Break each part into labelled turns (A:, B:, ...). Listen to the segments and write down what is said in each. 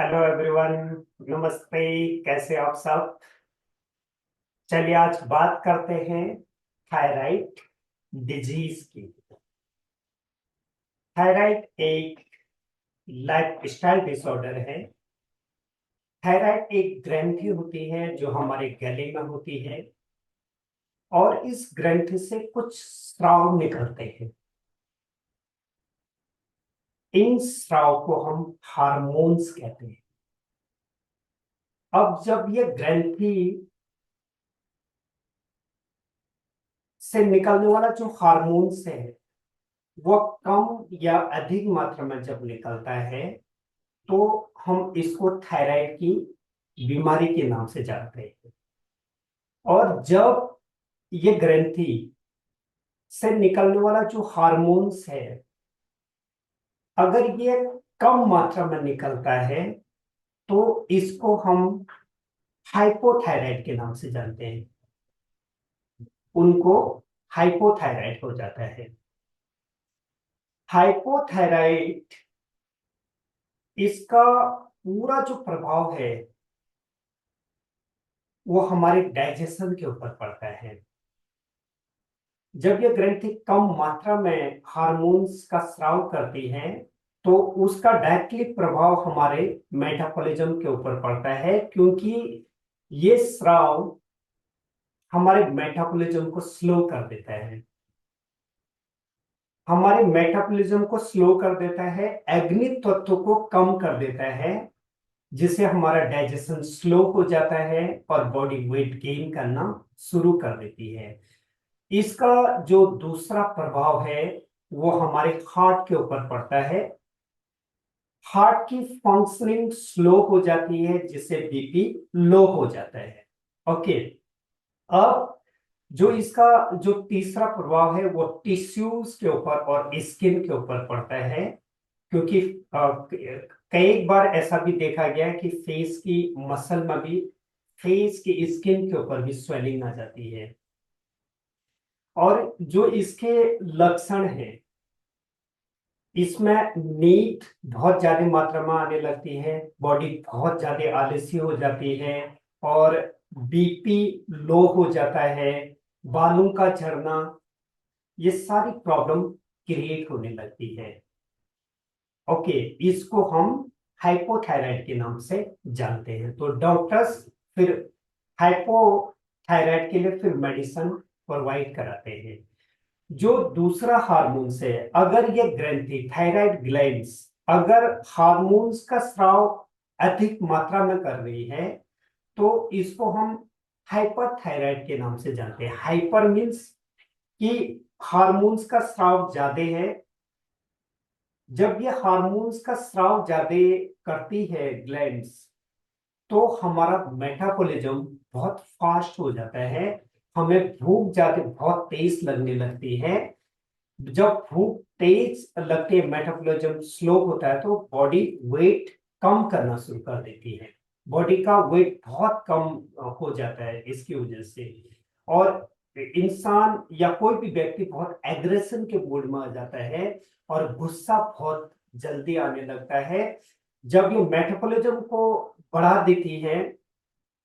A: Hello everyone. नमस्ते। कैसे आप सब? चलिए आज बात करते हैं थायराइड डिजीज की। थायराइड एक लाइफ स्टाइल डिसऑर्डर है। थायराइड एक ग्रंथि होती है जो हमारे गले में होती है और इस ग्रंथि से कुछ स्राव निकलते हैं। इन स्राव को हम हार्मोन्स कहते हैं। अब जब ये ग्रंथि से निकलने वाला जो हार्मोन्स है वो कम या अधिक मात्रा में जब निकलता है तो हम इसको थायराइड की बीमारी के नाम से जानते हैं। और जब ये ग्रंथि से निकलने वाला जो हार्मोन्स है अगर ये कम मात्रा में निकलता है तो इसको हम हाइपोथायराइड के नाम से जानते हैं। उनको हाइपोथायराइड हो जाता है। हाइपोथायराइड इसका पूरा जो प्रभाव है वो हमारे डाइजेशन के ऊपर पड़ता है। जब यह ग्रंथि कम मात्रा में हार्मोन्स का स्राव करती है तो उसका डायरेक्टली प्रभाव हमारे मेटाबॉलिज्म के ऊपर पड़ता है, क्योंकि ये स्राव हमारे मेटाबॉलिज्म को स्लो कर देता है। हमारे मेटाबॉलिज्म को स्लो कर देता है, अग्नि तत्व को कम कर देता है, जिससे हमारा डाइजेशन स्लो हो जाता है और बॉडी वेट गेन करना शुरू कर देती है। इसका जो दूसरा प्रभाव है वो हमारे हार्ट के ऊपर पड़ता है। हार्ट की फंक्शनिंग स्लो हो जाती है जिससे बीपी लो हो जाता है। ओके। अब जो इसका जो तीसरा प्रभाव है वो टिश्यूज के ऊपर और स्किन के ऊपर पड़ता है, क्योंकि कई बार ऐसा भी देखा गया है कि फेस की मसल में भी, फेस की स्किन के ऊपर भी स्वेलिंग आ जाती है। और जो इसके लक्षण हैं इसमें नींद बहुत ज्यादा मात्रा में आने लगती है, बॉडी बहुत ज्यादा आलसी हो जाती है और बीपी लो हो जाता है, बालों का झड़ना, ये सारी प्रॉब्लम क्रिएट होने लगती है। ओके। इसको हम हाइपोथायराइड के नाम से जानते हैं। तो डॉक्टर्स फिर हाइपोथायराइड के लिए फिर मेडिसिन प्रोवाइड कराते हैं। जो दूसरा हार्मोन्स है, अगर ये ग्रंथि थायराइड ग्लैंड्स अगर हार्मोन्स का स्राव अधिक मात्रा में कर रही है तो इसको हम हाइपरथायराइड के नाम से जानते हैं। हाइपर मीन्स कि हार्मोन्स का स्राव ज्यादा है। जब ये हार्मोन्स का स्राव ज्यादा करती है ग्लैंड्स तो हमारा मेटाबॉलिज्म बहुत फास्ट हो जाता है। हमें भूख ज्यादा बहुत तेज लगने लगती है। जब भूख तेज लगती है, मेटाबॉलिज्म स्लो होता है तो बॉडी वेट कम करना शुरू कर देती है। बॉडी का वेट बहुत कम हो जाता है इसकी वजह से। और इंसान या कोई भी व्यक्ति बहुत एग्रेशन के मूड में आ जाता है और गुस्सा बहुत जल्दी आने लगता है। जब ये मेटाबॉलिज्म को बढ़ा देती है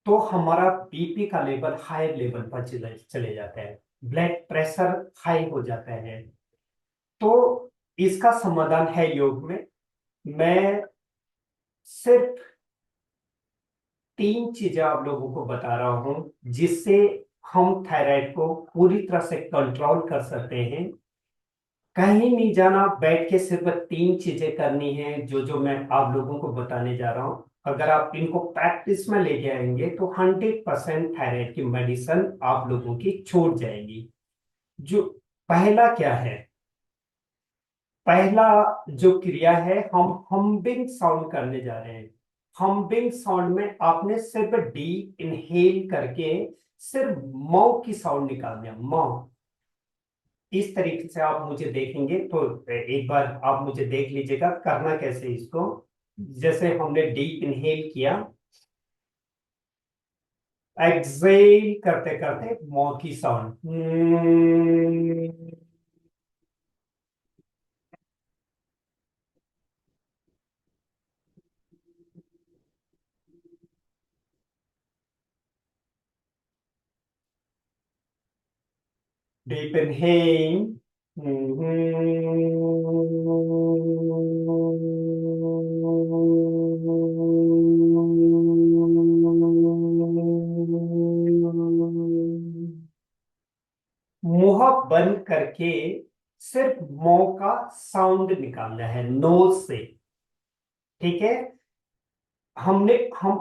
A: तो हमारा बीपी का लेवल हाई लेवल पर चले चले जाता है, ब्लड प्रेशर हाई हो जाता है। तो इसका समाधान है योग में। मैं सिर्फ 3 चीजें आप लोगों को बता रहा हूं जिससे हम थायराइड को पूरी तरह से कंट्रोल कर सकते हैं। कहीं नहीं जाना, बैठ के सिर्फ 3 चीजें करनी है जो जो मैं आप लोगों को बताने जा रहा हूं। अगर आप इनको प्रैक्टिस में लेके आएंगे तो 100% थायराइड की मेडिसिन आप लोगों की छूट जाएगी। जो पहला क्या है, पहला जो क्रिया है, हम हम्बिंग साउंड करने जा रहे हैं। हम्बिंग साउंड में आपने सिर्फ डीप इनहेल करके सिर्फ मौ की साउंड निकालनी है, मौ। इस तरीके से आप मुझे देखेंगे तो एक बार आप मुझे देख लीजिएगा करना कैसे इसको। जैसे हमने डीप इनहेल किया, एक्सेल करते करते मौ की साउंड, Deep inhale. मुंह बंद करके सिर्फ मौ का साउंड निकालना है नोज से। ठीक है। हम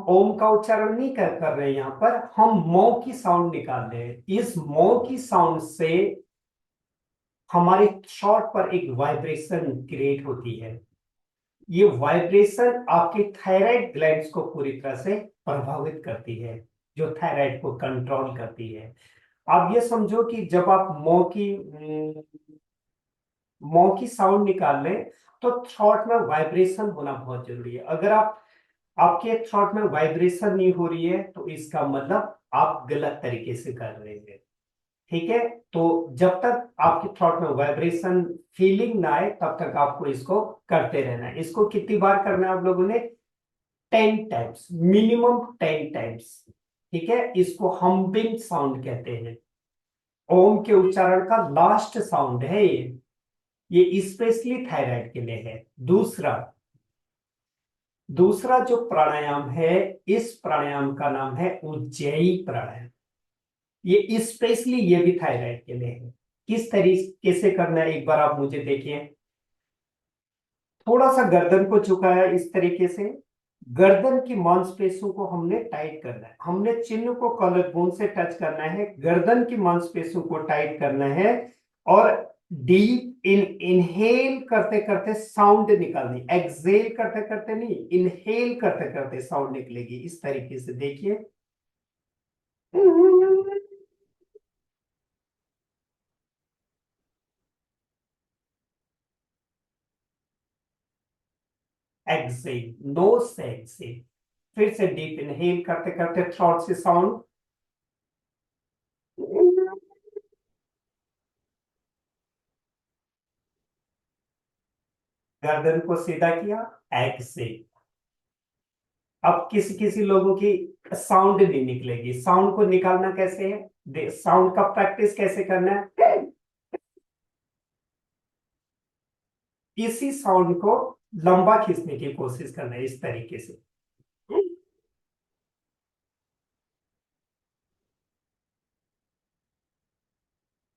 A: ओम का उच्चारण नहीं कर रहे हैं, यहां पर हम मौ की साउंड निकाल रहे हैं। इस मौ की साउंड से हमारे थ्रोट पर एक वाइब्रेशन क्रिएट होती है। ये वाइब्रेशन आपके थायराइड ग्लैंड्स को पूरी तरह से प्रभावित करती है, जो थायराइड को कंट्रोल करती है। आप ये समझो कि जब आप मौ की साउंड निकाल लें तो थ्रोट में वाइब्रेशन होना बहुत जरूरी है। अगर आपके थ्रोट में वाइब्रेशन नहीं हो रही है तो इसका मतलब आप गलत तरीके से कर रहे हैं। ठीक है। तो जब तक आपके थ्रोट में वाइब्रेशन फीलिंग ना आए तब तक आपको इसको करते रहना है। इसको कितनी बार करना है आप लोगों ने? 10 टाइम्स, मिनिमम 10 टाइम्स। ठीक है। इसको हम्बिंग साउंड कहते हैं। ओम के उच्चारण का लास्ट साउंड है ये स्पेशली थायराइड के लिए है। दूसरा दूसरा जो प्राणायाम है, इस प्राणायाम का नाम है उज्जयी प्राणायाम। ये स्पेशली ये भी थायराइड के लिए है। किस तरीके से करना है एक बार आप मुझे देखिए। थोड़ा सा गर्दन को झुकाया इस तरीके से। गर्दन की मांसपेशियों को हमने टाइट करना है। हमने चिन्ह को कॉलर बोन से टच करना है, गर्दन की मांसपेशियों को टाइट करना है और डीप इनहेल करते करते साउंड निकालनी। एक्सहेल करते करते नहीं, इनहेल करते करते साउंड निकलेगी। इस तरीके से देखिए। एक्सहेल, नोज से एक्सहेल। फिर से डीप इनहेल करते करते थ्रोट से साउंड। गर्दन को सीधा किया, एक्सहेल। अब किसी किसी लोगों की साउंड नहीं निकलेगी। साउंड को निकालना कैसे है? साउंड का प्रैक्टिस कैसे करना है? इसी साउंड को लंबा खींचने की कोशिश करना है इस तरीके से।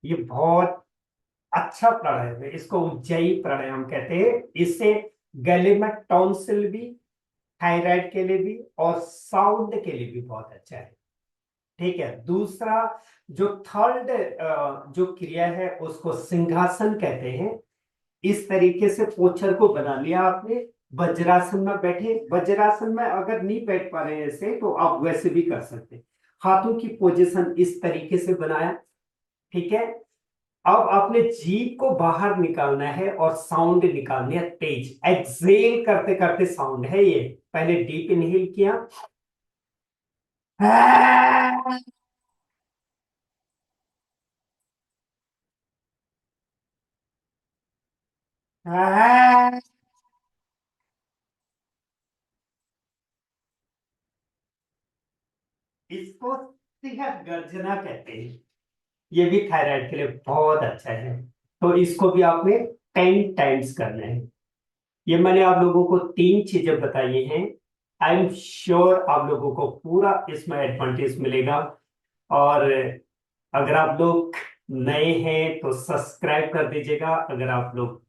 A: ये बहुत अच्छा प्राणायाम है, इसको उज्जयी प्राणायाम कहते हैं। इससे गले में टॉन्सिल भी, थायराइड के लिए भी और साउंड के लिए भी बहुत अच्छा है। ठीक है। दूसरा जो थर्ड जो क्रिया है उसको सिंहासन कहते हैं। इस तरीके से पोस्चर को बना लिया आपने। वज्रासन में बैठे। वज्रासन में अगर नहीं बैठ पा रहे हैं ऐसे तो आप वैसे भी कर सकते हैं। हाथों की पोजीशन इस तरीके से बनाया। ठीक है। अब आपने जीभ को बाहर निकालना है और साउंड निकालनी है तेज। एक्सहेल करते करते साउंड है ये। पहले डीप इनहेल किया। इसको सिंह गर्जना कहते हैं। ये भी थायराइड के लिए बहुत अच्छा है। तो इसको भी आपने 10 टाइम्स करना है। ये मैंने आप लोगों को 3 चीजें बताई हैं। आई एम श्योर आप लोगों को पूरा इसमें एडवांटेज मिलेगा। और अगर आप लोग नए हैं तो सब्सक्राइब कर दीजिएगा। अगर आप लोग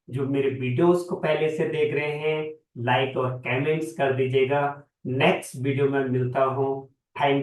A: जो मेरे वीडियोस को पहले से देख रहे हैं, लाइक और कमेंट्स कर दीजिएगा। नेक्स्ट वीडियो में मिलता हूँ। थैंक